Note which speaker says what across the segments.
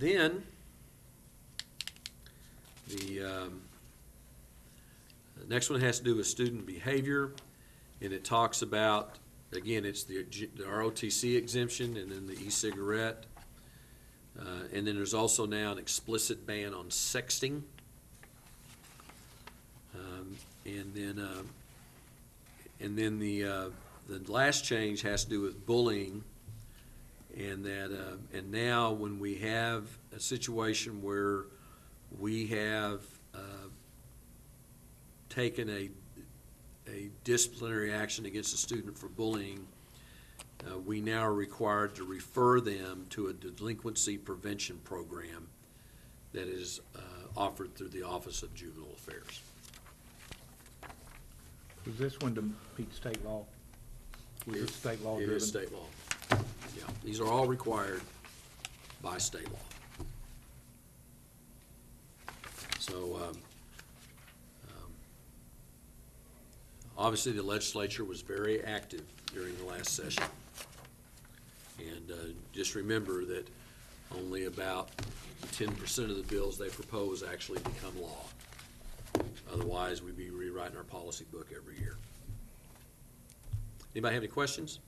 Speaker 1: then the next one has to do with student behavior, and it talks about, again, it's the ROTC exemption and then the e-cigarette. And then there's also now an explicit ban on sexting. And then the last change has to do with bullying, and that and now when we have a situation where we have taken a disciplinary action against a student for bullying, we now are required to refer them to a delinquency prevention program that is offered through the Office of Juvenile Affairs.
Speaker 2: Was this one to meet state law? Was it state law driven?
Speaker 1: It is state law. Yeah, these are all required by state law. So obviously the legislature was very active during the last session. And just remember that only about 10% of the bills they propose actually become law. Otherwise, we'd be rewriting our policy book every year. Anybody have any questions?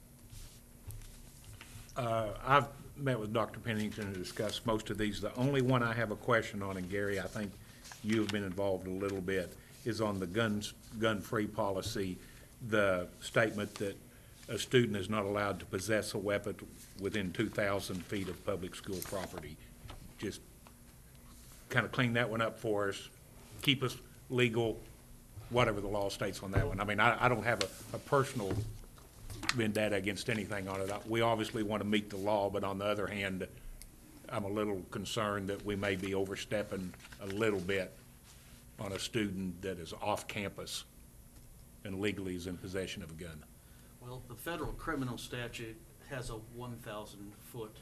Speaker 2: I've met with Dr. Pennington and discussed most of these. The only one I have a question on, and Gary, I think you have been involved a little bit, is on the gun-free policy, the statement that a student is not allowed to possess a weapon within 2,000 feet of public school property. Just kind of clean that one up for us, keep us legal, whatever the law states on that one. I mean, I don't have a personal vendetta against anything on it. We obviously want to meet the law, but on the other hand, I'm a little concerned that we may be overstepping a little bit on a student that is off campus and legally is in possession of a gun.
Speaker 3: Well, the federal criminal statute has a 1,000-foot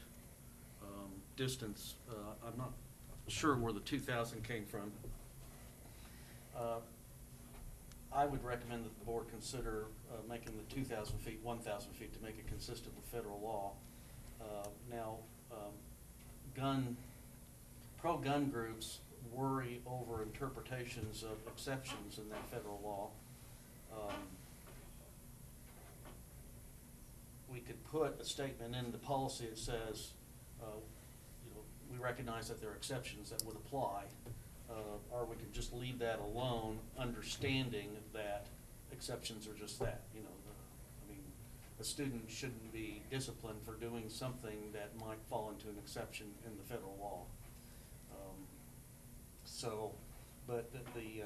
Speaker 3: distance. I'm not sure where the 2,000 came from. I would recommend that the board consider making the 2,000 feet 1,000 feet to make it consistent with federal law. Now, pro-gun groups worry over interpretations of exceptions in that federal law. We could put a statement in the policy that says, we recognize that there are exceptions that would apply, or we could just leave that alone, understanding that exceptions are just that. I mean, a student shouldn't be disciplined for doing something that might fall into an exception in the federal law. But the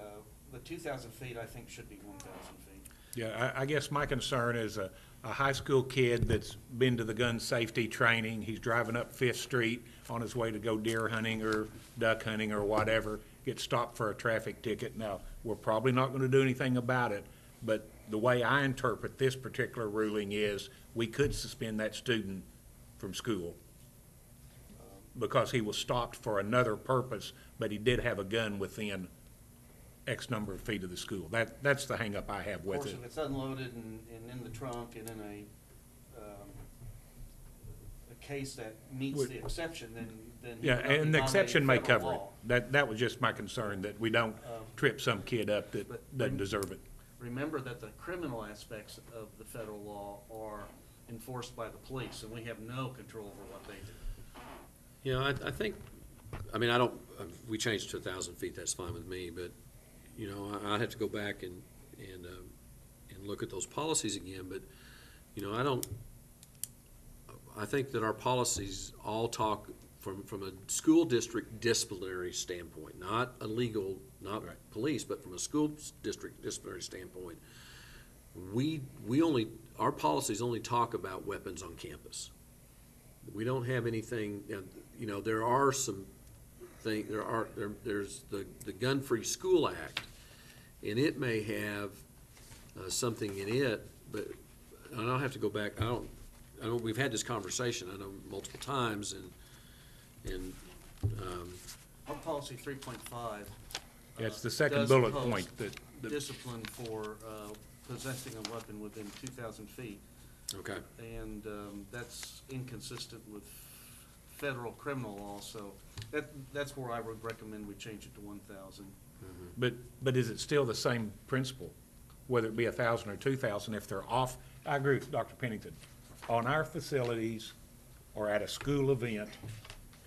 Speaker 3: 2,000 feet, I think, should be 1,000 feet.
Speaker 2: Yeah, I guess my concern is a high school kid that's been to the gun safety training. He's driving up 5th Street on his way to go deer hunting or duck hunting or whatever, gets stopped for a traffic ticket. Now, we're probably not going to do anything about it, but the way I interpret this particular ruling is we could suspend that student from school because he was stopped for another purpose, but he did have a gun within X number of feet of the school. That's the hang up I have with
Speaker 3: Of course,
Speaker 2: it.
Speaker 3: if it's unloaded and in the trunk and in a case that meets the exception, then
Speaker 2: Yeah, and the exception may cover
Speaker 3: law.
Speaker 2: it. That was just my concern, that we don't trip some kid up that doesn't deserve it.
Speaker 3: Remember that the criminal aspects of the federal law are enforced by the police, and we have no control over what they do.
Speaker 1: I think, we changed to 1,000 feet, that's fine with me, but, I'd have to go back and look at those policies again, but, I think that our policies all talk from a school district disciplinary standpoint, not a legal, not
Speaker 2: Right.
Speaker 1: police, but from a school district disciplinary standpoint, our policies only talk about weapons on campus. We don't have anything, there are some things, there's the Gun-Free School Act, and it may have something in it, but I'll have to go back. I know we've had this conversation, I know, multiple times, and
Speaker 3: Our policy 3.5.
Speaker 2: Yeah, it's the second
Speaker 3: does
Speaker 2: bullet
Speaker 3: post
Speaker 2: point that
Speaker 3: discipline for possessing a weapon within 2,000 feet.
Speaker 1: okay.
Speaker 3: And that's inconsistent with federal criminal law, so that's where I would recommend we change it to 1,000.
Speaker 2: But is it still the same principle, whether it be 1,000 or 2,000, if they're off? I agree with Dr. Pennington. On our facilities or at a school event,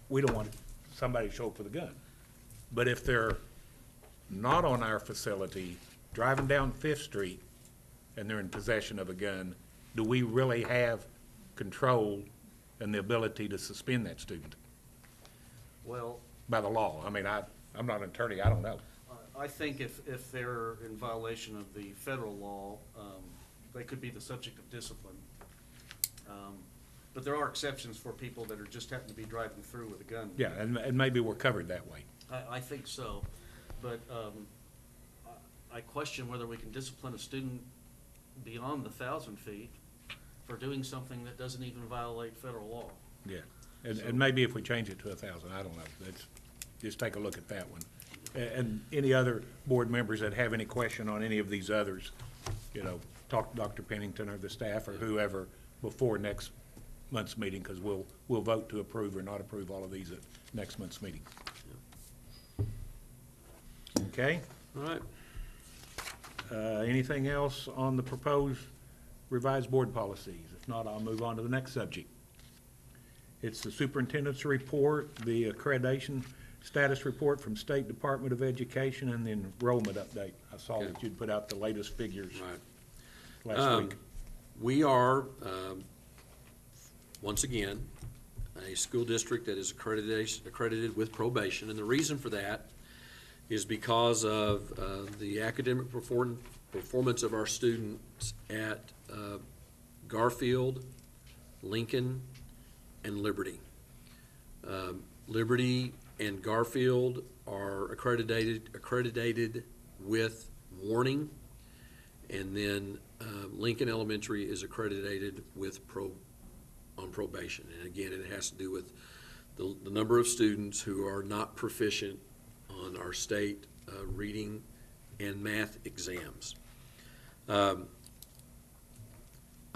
Speaker 2: we don't want somebody to show up with a gun. But if they're not on our facility, driving down Fifth Street, and they're in possession of a gun, do we really have control and the ability to suspend that student
Speaker 3: Well,
Speaker 2: by the law? I mean, I'm not an attorney, I don't know.
Speaker 3: I think if they're in violation of the federal law, they could be the subject of discipline. But there are exceptions for people that are just happen to be driving through with a gun.
Speaker 2: Yeah, and maybe we're covered that way.
Speaker 3: I think so, but I question whether we can discipline a student beyond the 1,000 feet for doing something that doesn't even violate federal law.
Speaker 2: Yeah, and maybe if we change it to 1,000, I don't know. Let's just take a look at that one. And any other board members that have any question on any of these others, you know, talk to Dr. Pennington or the staff or whoever before next month's meeting, because we'll vote to approve or not approve all of these at next month's meeting. Okay?
Speaker 1: All right.
Speaker 2: Anything else on the proposed revised board policies? If not, I'll move on to the next subject. It's the superintendent's report, the accreditation status report from State Department of Education, and the enrollment update. I saw that you'd put out the latest figures
Speaker 1: Right.
Speaker 2: last week.
Speaker 1: We are, once again, a school district that is accredited with probation, and the reason for that is because of the academic performance of our students at Garfield, Lincoln, and Liberty. Liberty and Garfield are accredited with warning, and then Lincoln Elementary is accredited with on probation. And again, it has to do with the number of students who are not proficient on our state reading and math exams. I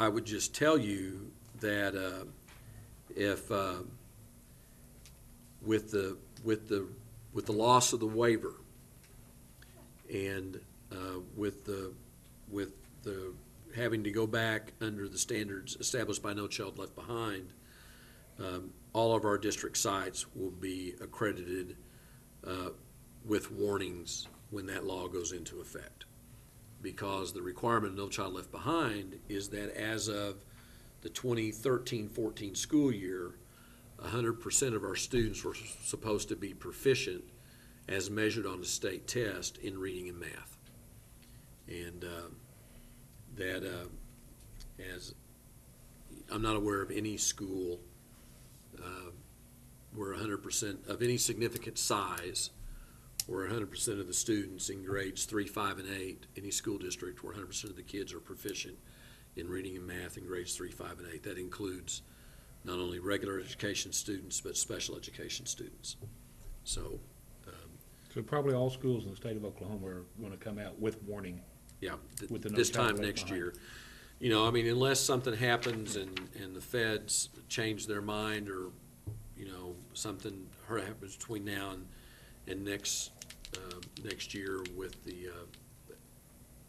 Speaker 1: would just tell you that if with the loss of the waiver and with the having to go back under the standards established by No Child Left Behind, all of our district sites will be accredited with warnings when that law goes into effect. Because the requirement of No Child Left Behind is that as of the 2013-14 school year, 100% of our students were supposed to be proficient as measured on a state test in reading and math. And as I'm not aware of any school where 100% of any significant size, where 100% of the students in grades 3, 5, and 8, any school district where 100% of the kids are proficient in reading and math in grades 3, 5, and 8. That includes not only regular education students, but special education students. So
Speaker 2: probably all schools in the state of Oklahoma are going to come out with warning.
Speaker 1: yeah,
Speaker 2: With the No
Speaker 1: this
Speaker 2: Child
Speaker 1: time
Speaker 2: Left
Speaker 1: next
Speaker 2: Behind.
Speaker 1: year. You know, I mean, unless something happens and the feds change their mind, or, you know, something happens between now and next year with the,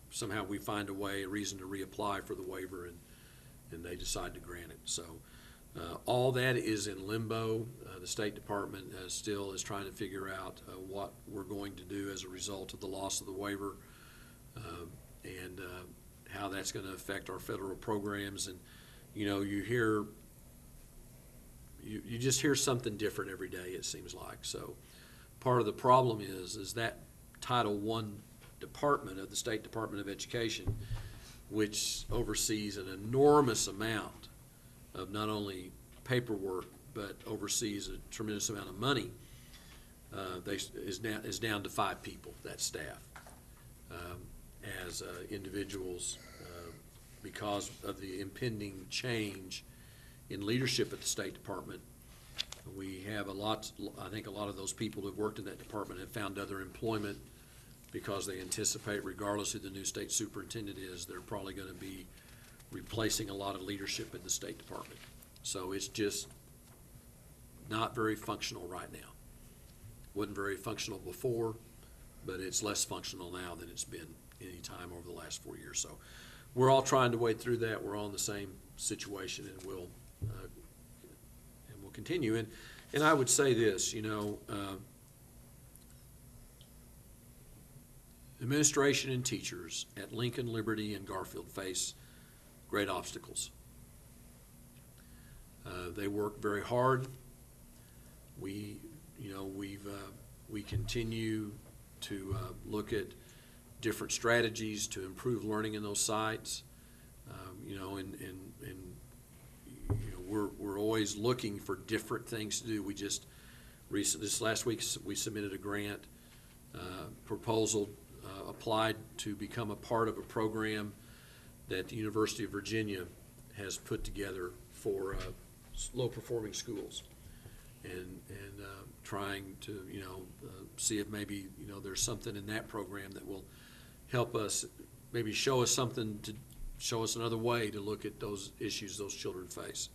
Speaker 1: somehow we find a reason to reapply for the waiver and they decide to grant it. So all that is in limbo. The State Department still is trying to figure out what we're going to do as a result of the loss of the waiver. And how that's going to affect our federal programs. And, you know, you just hear something different every day, it seems like. So part of the problem is that Title I department of the State Department of Education, which oversees an enormous amount of not only paperwork, but oversees a tremendous amount of money, is down to 5 people, that staff. As individuals, because of the impending change in leadership at the State Department. We have I think a lot of those people who have worked in that department have found other employment because they anticipate, regardless who the new state superintendent is, they're probably going to be replacing a lot of leadership in the State Department. So it's just not very functional right now. Wasn't very functional before, but it's less functional now than it's been any time over the last 4 years. So we're all trying to wade through that. We're all in the same situation, and we'll continue. And I would say this, administration and teachers at Lincoln, Liberty, and Garfield face great obstacles. They work very hard. We continue to look at different strategies to improve learning in those sites. We're always looking for different things to do. We just this last week we submitted a grant proposal, applied to become a part of a program that the University of Virginia has put together for low-performing schools, and trying to see if maybe there's something in that program that will help us, maybe show us another way to look at those issues those children face.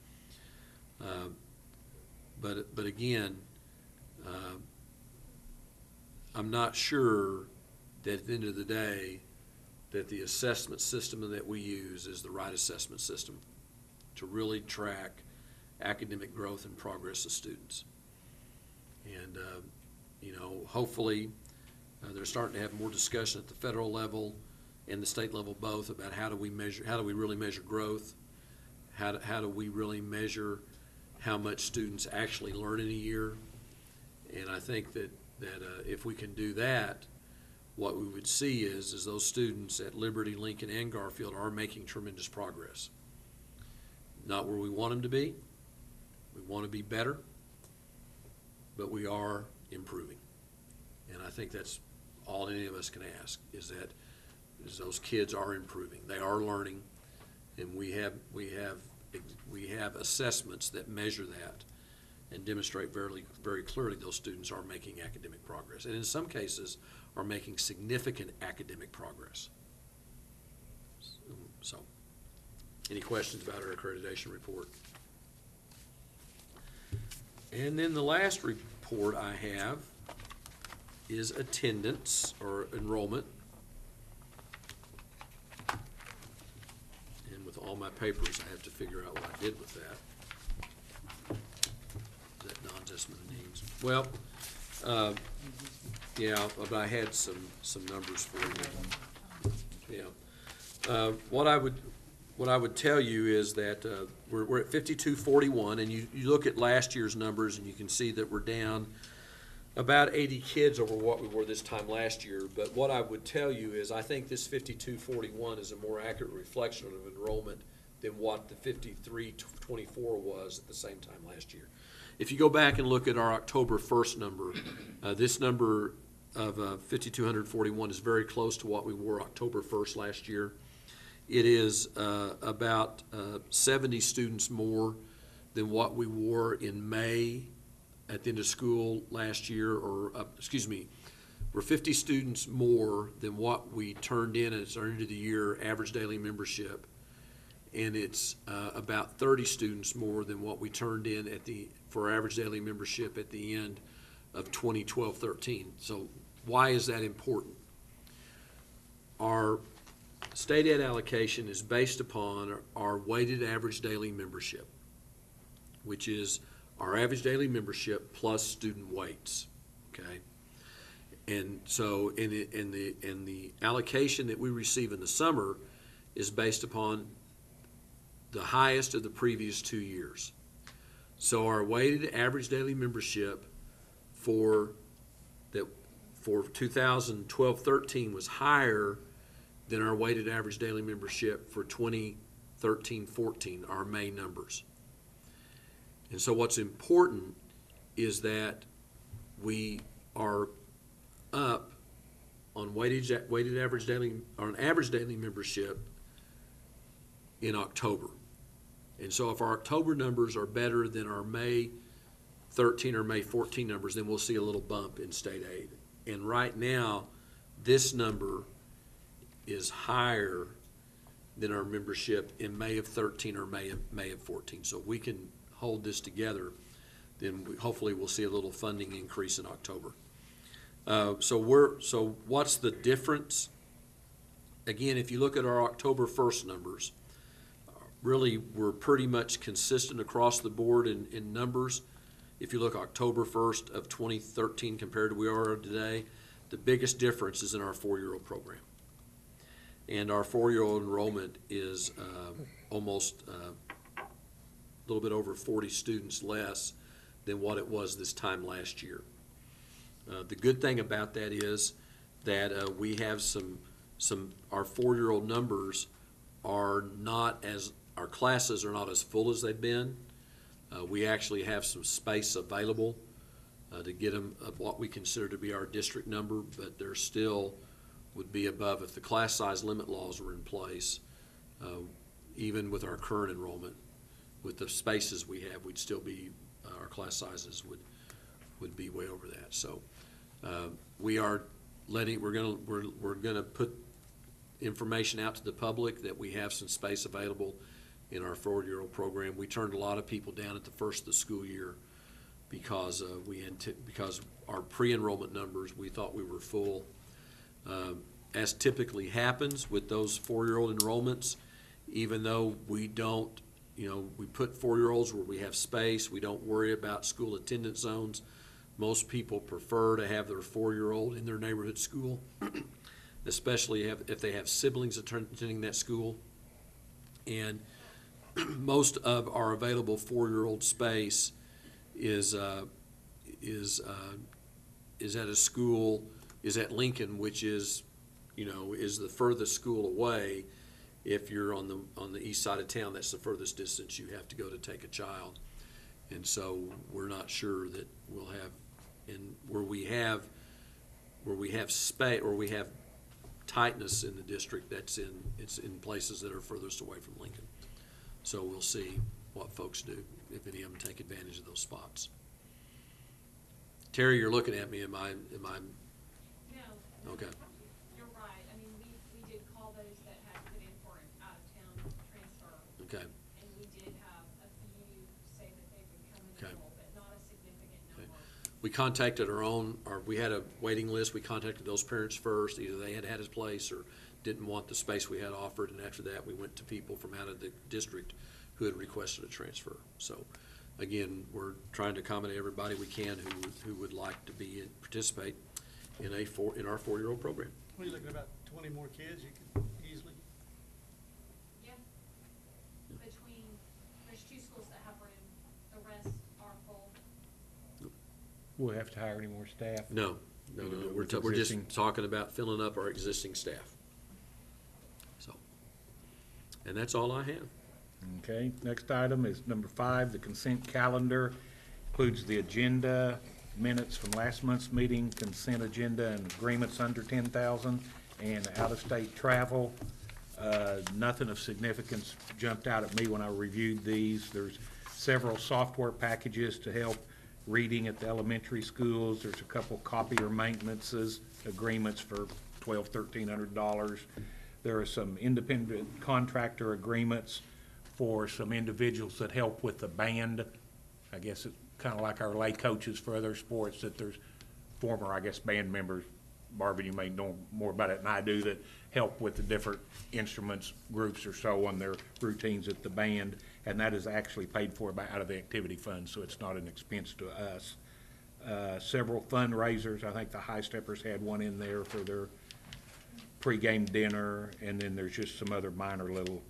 Speaker 1: But again, I'm not sure that at the end of the day that the assessment system that we use is the right assessment system to really track academic growth and progress of students. And hopefully they're starting to have more discussion at the federal level and the state level both about how do we really measure growth, how do we really measure how much students actually learn in a year. And I think that if we can do that, what we would see is those students at Liberty, Lincoln, and Garfield are making tremendous progress. Not where we want them to be. We want to be better, but we are improving. And I think that's all any of us can ask, is those kids are improving. They are learning, and we have assessments that measure that and demonstrate very, very clearly those students are making academic progress, and in some cases are making significant academic progress. So, any questions about our accreditation report? And then the last report I have is attendance or enrollment. And with all my papers, I have to figure out what I did with that. Is that non-adjustment of needs? Well, yeah, but I had some numbers for you. Yeah. What I would tell you is that we're at 5241, and you look at last year's numbers and you can see that we're down about 80 kids over what we were this time last year. But what I would tell you is I think this 5241 is a more accurate reflection of enrollment than what the 5324 was at the same time last year. If you go back and look at our October 1st number, this number of 5241 is very close to what we were October 1st last year. It is about 70 students more than what we were in May at the end of school last year, or we're 50 students more than what we turned in at our end of the year average daily membership, and it's about 30 students more than what we turned in for average daily membership at the end of 2012-13. So why is that important? Our state ed allocation is based upon our weighted average daily membership, which is our average daily membership plus student weights, okay? And so in the allocation that we receive in the summer is based upon the highest of the previous 2 years. So our weighted average daily membership for 2012-13 was higher than our weighted average daily membership for 2013-14, our May numbers. And so what's important is that we are up on average daily membership in October. And so if our October numbers are better than our May 13 or May 14 numbers, then we'll see a little bump in state aid. And right now, this number is higher than our membership in May of 13 or May of 14. So we can hold this together, then hopefully we'll see a little funding increase in October. So what's the difference? Again, if you look at our October 1st numbers, really we're pretty much consistent across the board in numbers. If you look October 1st of 2013 compared to where we are today, the biggest difference is in our 4-year-old program. And our 4-year-old enrollment is almost a little bit over 40 students less than what it was this time last year. The good thing about that is that we have our 4-year-old numbers are not as, our classes are not as full as they've been. We actually have some space available to get them what we consider to be our district number, but they're still would be above if the class size limit laws were in place. Even with our current enrollment, with the spaces we have, we'd still be, our class sizes would be way over that. So we are we're gonna put information out to the public that we have some space available in our 4-year-old program. We turned a lot of people down at the first of the school year because because our pre-enrollment numbers, we thought we were full. As typically happens with those 4-year-old enrollments, even though we don't, we put 4-year-olds where we have space, we don't worry about school attendance zones. Most people prefer to have their 4-year-old in their neighborhood school, especially if they have siblings attending that school. And most of our available 4-year-old space is at a school, is at Lincoln, which is the furthest school away. If you're on the east side of town, that's the furthest distance you have to go to take a child. And so we're not sure that we'll have, and where we have space, or we have tightness in the district, it's in places that are furthest away from Lincoln. So we'll see what folks do, if any of them take advantage of those spots. Terry, you're looking at me, am I?
Speaker 4: No.
Speaker 1: Okay.
Speaker 4: You're right. I mean, we did call those that had put in for an out-of-town transfer.
Speaker 1: Okay.
Speaker 4: And we did have a few say that they would come
Speaker 1: Okay.
Speaker 4: and enroll, but not a significant number.
Speaker 1: We contacted we had a waiting list. We contacted those parents first. Either they had a place or didn't want the space we had offered, and after that, we went to people from out of the district who had requested a transfer. So, again, we're trying to accommodate everybody we can who would like to participate in our 4-year-old program.
Speaker 5: We're looking at about 20 more kids, you could easily.
Speaker 4: Yeah. There's 2 schools that have room, the rest are full.
Speaker 2: We'll have to hire any more staff?
Speaker 1: No. We're just talking about filling up our existing staff. So, and that's all I have.
Speaker 2: Okay, next item is number 5, the consent calendar. Includes the agenda, minutes from last month's meeting, consent agenda, and agreements under $10,000, and out-of-state travel. Nothing of significance jumped out at me when I reviewed these. There's several software packages to help reading at the elementary schools. There's a couple copier maintenances, agreements for $1,200, $1,300. There are some independent contractor agreements for some individuals that help with the band. I guess it's kind of like our lay coaches for other sports, that there's former, I guess, band members, Marvin, you may know more about it than I do, that help with the different instruments, groups or so on their routines at the band, and that is actually paid for out of the activity fund, so it's not an expense to us. Several fundraisers, I think the High Steppers had one in there for their pregame dinner, and then there's just some other minor little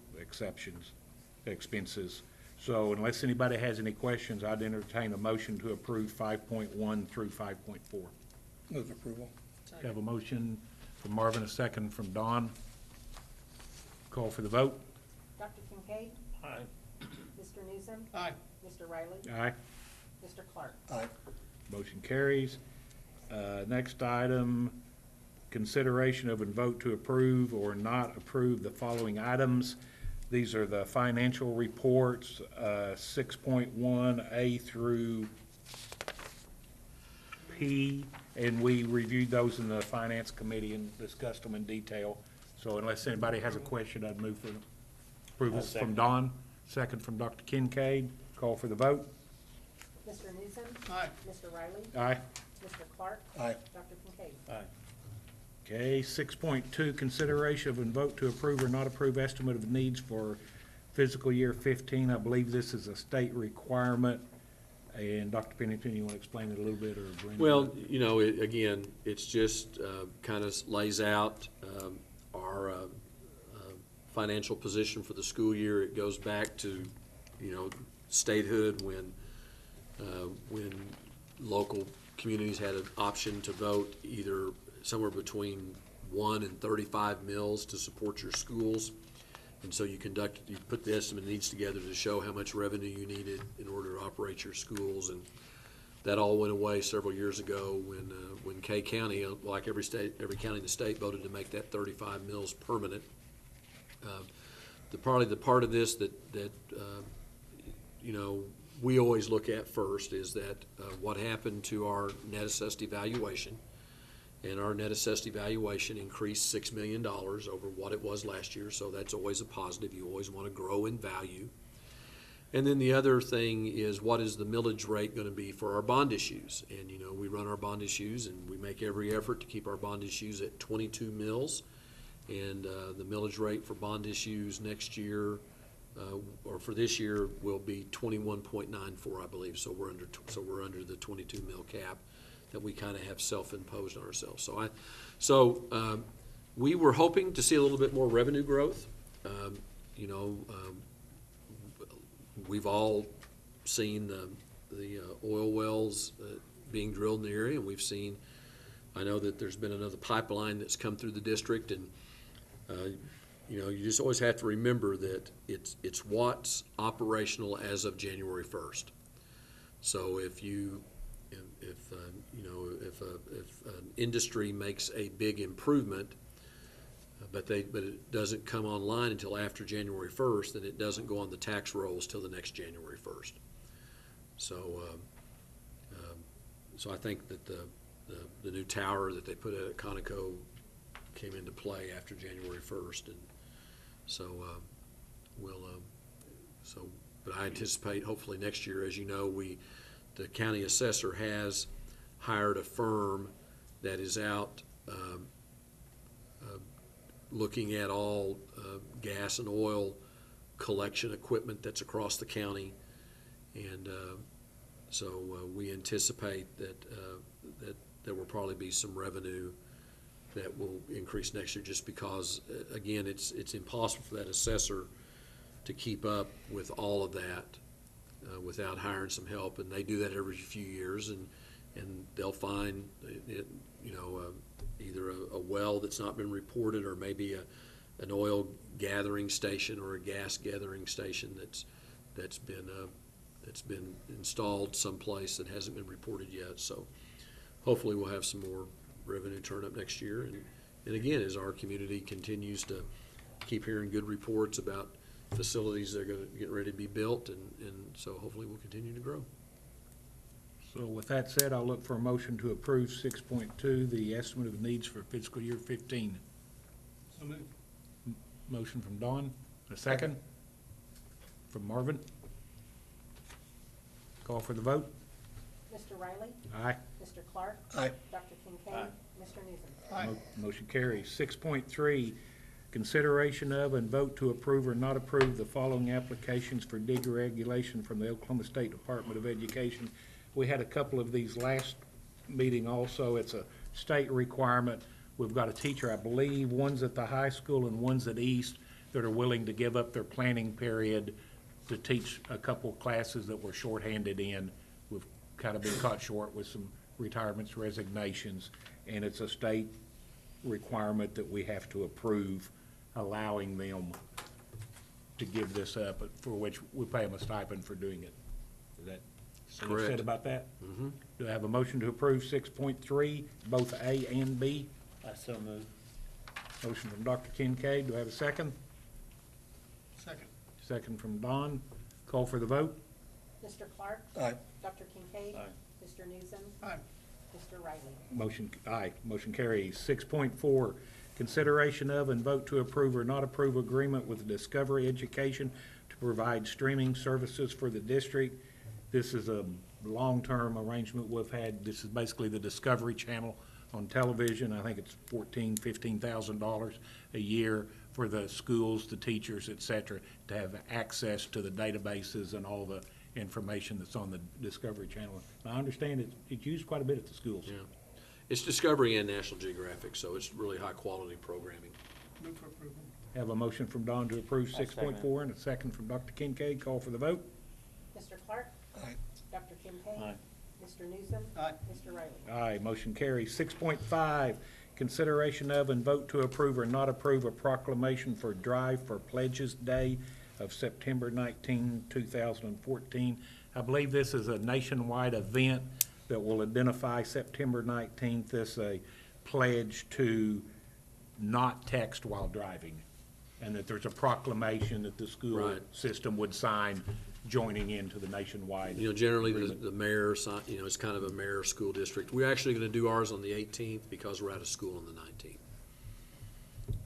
Speaker 2: expenses. So unless anybody has any questions, I'd entertain a motion to approve 5.1 through 5.4.
Speaker 6: Move approval.
Speaker 2: Have a motion from Marvin, a second from Don. Call for the vote.
Speaker 7: Dr. Kincaid?
Speaker 5: Aye.
Speaker 7: Mr. Newsom?
Speaker 5: Aye.
Speaker 7: Mr. Riley?
Speaker 2: Aye.
Speaker 7: Mr. Clark?
Speaker 6: Aye.
Speaker 2: Motion carries. Next item, consideration of and vote to approve or not approve the following items. These are the financial reports, 6.1A through P, and we reviewed those in the Finance Committee and discussed them in detail. So unless anybody has a question, I'd move for approval from Don, second from Dr. Kincaid. Call for the vote.
Speaker 7: Mr. Newsom.
Speaker 5: Aye.
Speaker 7: Mr. Riley.
Speaker 2: Aye.
Speaker 7: Mr. Clark.
Speaker 6: Aye.
Speaker 7: Dr. Kincaid.
Speaker 2: Okay, 6.2, consideration of and vote to approve or not approve estimate of needs for fiscal year 15. I believe this is a state requirement. And Dr. Pennington, you want to explain it a little bit, or Brenda?
Speaker 1: Well, you know, again, it's just kind of lays out our financial position for the school year. It goes back to, you know, statehood when local communities had an option to vote either somewhere between 1 and 35 mills to support your schools. And so you put the estimate of needs together to show how much revenue you needed in order to operate your schools. And that all went away several years ago when K County, like every county in the state, voted to make that 35 mills permanent. The part of this that you know, we always look at first is that what happened to our net assessed evaluation. And our net assessed evaluation increased $6 million over what it was last year, so that's always a positive. You always want to grow in value. And then the other thing is, what is the millage rate going to be for our bond issues? And, you know, we run our bond issues, and we make every effort to keep our bond issues at 22 mills. And the millage rate for bond issues next year, or for this year, will be 21.94, I believe. So we're under the 22 mil cap that we kind of have self-imposed on ourselves. So we were hoping to see a little bit more revenue growth. You know, we've all seen the oil wells being drilled in the area, and we've seen, I know that there's been another pipeline that's come through the district, and you know, you just always have to remember that it's what's operational as of January 1st. So if an industry makes a big improvement, but it doesn't come online until after January 1st, then it doesn't go on the tax rolls till the next January 1st. So I think that the new tower that they put at Conoco came into play after January 1st, and so but I anticipate hopefully next year, as you know, the county assessor has hired a firm that is out looking at all gas and oil collection equipment that's across the county, and so we anticipate that there will probably be some revenue that will increase next year, just because again, it's impossible for that assessor to keep up with all of that without hiring some help, and they do that every few years, and they'll find it, you know, either a well that's not been reported, or maybe an oil gathering station or a gas gathering station that's been installed someplace that hasn't been reported yet. So hopefully we'll have some more revenue turn up next year, and again, as our community continues to keep hearing good reports about facilities that are going to get ready to be built, and so hopefully we'll continue to grow.
Speaker 2: So with that said, I'll look for a motion to approve 6.2, the estimate of needs for fiscal year 15.
Speaker 5: So moved.
Speaker 2: Motion from Don, a second. From Marvin. Call for the vote.
Speaker 7: Mr. Riley.
Speaker 2: Aye.
Speaker 7: Mr. Clark.
Speaker 6: Aye.
Speaker 7: Dr. Kincaid. Mr. Newsom.
Speaker 5: Aye.
Speaker 2: Motion carries. 6.3, consideration of and vote to approve or not approve the following applications for deregulation from the Oklahoma State Department of Education. We had a couple of these last meeting also. It's a state requirement. We've got a teacher, I believe, one's at the high school and one's at East, that are willing to give up their planning period to teach a couple classes that we're shorthanded in. We've kind of been caught short with some retirements, resignations, and it's a state requirement that we have to approve, allowing them to give this up, for which we pay them a stipend for doing it. Is that enough said
Speaker 1: Correct.
Speaker 2: about that?
Speaker 1: Mm-hmm.
Speaker 2: Do I have a motion to approve 6.3, both A and B?
Speaker 6: I so move.
Speaker 2: Motion from Dr. Kincaid. Do I have a second?
Speaker 5: Second.
Speaker 2: Second from Don. Call for the vote.
Speaker 7: Mr. Clark.
Speaker 6: Aye.
Speaker 7: Dr. Kincaid.
Speaker 6: Aye.
Speaker 7: Mr. Newsom.
Speaker 5: Aye.
Speaker 7: Mr. Riley.
Speaker 2: Motion carries. 6.4, consideration of and vote to approve or not approve agreement with Discovery Education to provide streaming services for the district. This is a long-term arrangement we've had. This is basically the Discovery Channel on television. I think it's $15,000 a year for the schools, the teachers, et cetera, to have access to the databases and all the information that's on the Discovery Channel. I understand it's used quite a bit at the schools.
Speaker 1: Yeah. It's Discovery and National Geographic, so it's really high-quality programming.
Speaker 5: Move for approval.
Speaker 2: Have a motion from Don to approve
Speaker 8: I second
Speaker 2: 6.4 and a second from Dr. Kincaid. Call for the vote.
Speaker 7: Mr. Clark?
Speaker 6: Aye.
Speaker 7: Dr. Kincaid?
Speaker 8: Aye.
Speaker 7: Mr. Newsom?
Speaker 5: Aye.
Speaker 7: Mr. Riley?
Speaker 2: Aye, motion carries. 6.5, consideration of and vote to approve or not approve a proclamation for Drive for Pledges Day of September 19, 2014. I believe this is a nationwide event that will identify September 19th as a pledge to not text while driving, and that there's a proclamation that the school
Speaker 1: Right.
Speaker 2: system would sign joining into the nationwide.
Speaker 1: You know, generally, the mayor, you know, it's kind of a mayor school district. We're actually gonna do ours on the 18th because we're out of school on the 19th.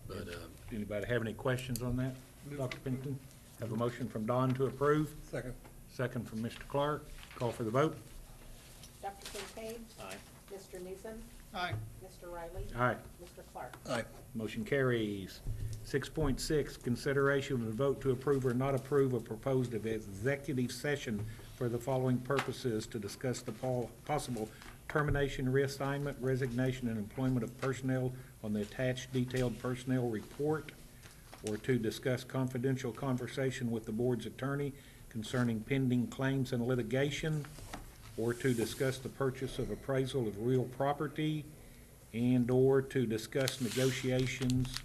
Speaker 1: But,
Speaker 2: Anybody have any questions on that?
Speaker 5: Move
Speaker 2: Dr.
Speaker 5: for
Speaker 2: Pennington? Have a motion from Don to approve,
Speaker 6: Second.
Speaker 2: second from Mr. Clark. Call for the vote.
Speaker 7: Dr. Kincaid?
Speaker 8: Aye.
Speaker 7: Mr. Newsom?
Speaker 5: Aye.
Speaker 7: Mr. Riley?
Speaker 2: Aye.
Speaker 7: Mr. Clark?
Speaker 6: Aye.
Speaker 2: Motion carries. 6.6, consideration and vote to approve or not approve a proposed executive session for the following purposes: to discuss the possible termination, reassignment, resignation, and employment of personnel on the attached detailed personnel report, or to discuss confidential conversation with the board's attorney concerning pending claims and litigation, or to discuss the purchase of appraisal of real property, and/or to discuss negotiations.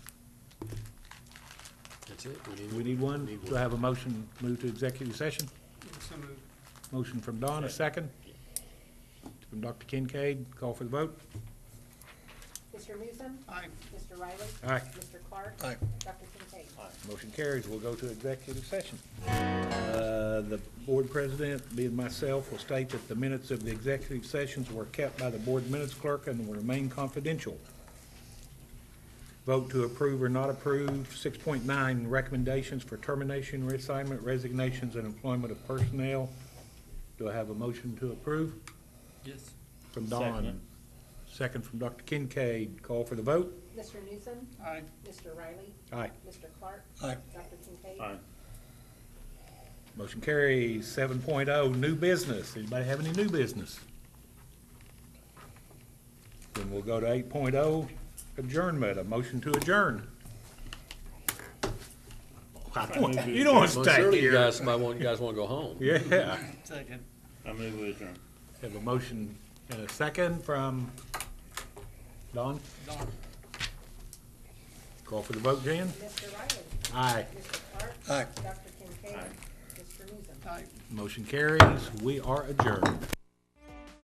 Speaker 1: that's it.
Speaker 2: We need one. Do I have a motion, move to executive session?
Speaker 5: So moved.
Speaker 2: Motion from Don, a second. From Dr. Kincaid, call for the vote.
Speaker 7: Mr. Newsom?
Speaker 5: Aye.
Speaker 7: Mr. Riley?
Speaker 2: Aye.
Speaker 7: Mr. Clark?
Speaker 6: Aye.
Speaker 7: Dr. Kincaid?
Speaker 2: Motion carries. We'll go to executive session. The board president, being myself, will state that the minutes of the executive sessions were kept by the board minutes clerk and will remain confidential. Vote to approve or not approve. 6.9, recommendations for termination, reassignment, resignations, and employment of personnel. Do I have a motion to approve?
Speaker 5: Yes.
Speaker 2: From Don.
Speaker 8: Second.
Speaker 2: Second from Dr. Kincaid. Call for the vote.
Speaker 7: Mr. Newsom?
Speaker 5: Aye.
Speaker 7: Mr. Riley?
Speaker 2: Aye.
Speaker 7: Mr. Clark?
Speaker 6: Aye.
Speaker 7: Dr. Kincaid?
Speaker 8: Aye.
Speaker 2: Motion carries. 7.0, new business. Anybody have any new business? Then we'll go to 8.0, adjournment. A motion to adjourn. You don't want to
Speaker 1: Well,
Speaker 2: stay
Speaker 1: surely you
Speaker 2: here.
Speaker 1: guys wanna go home.
Speaker 2: Yeah.
Speaker 5: Second.
Speaker 8: I move we adjourn.
Speaker 2: Have a motion and a second from Don.
Speaker 5: Don.
Speaker 2: Call for the vote, Jan.
Speaker 7: Mr. Riley?
Speaker 2: Aye.
Speaker 7: Mr. Clark?
Speaker 6: Aye.
Speaker 7: Dr. Kincaid?
Speaker 8: Aye.
Speaker 7: Mr. Newsom?
Speaker 5: Aye.
Speaker 2: Motion carries. We are adjourned.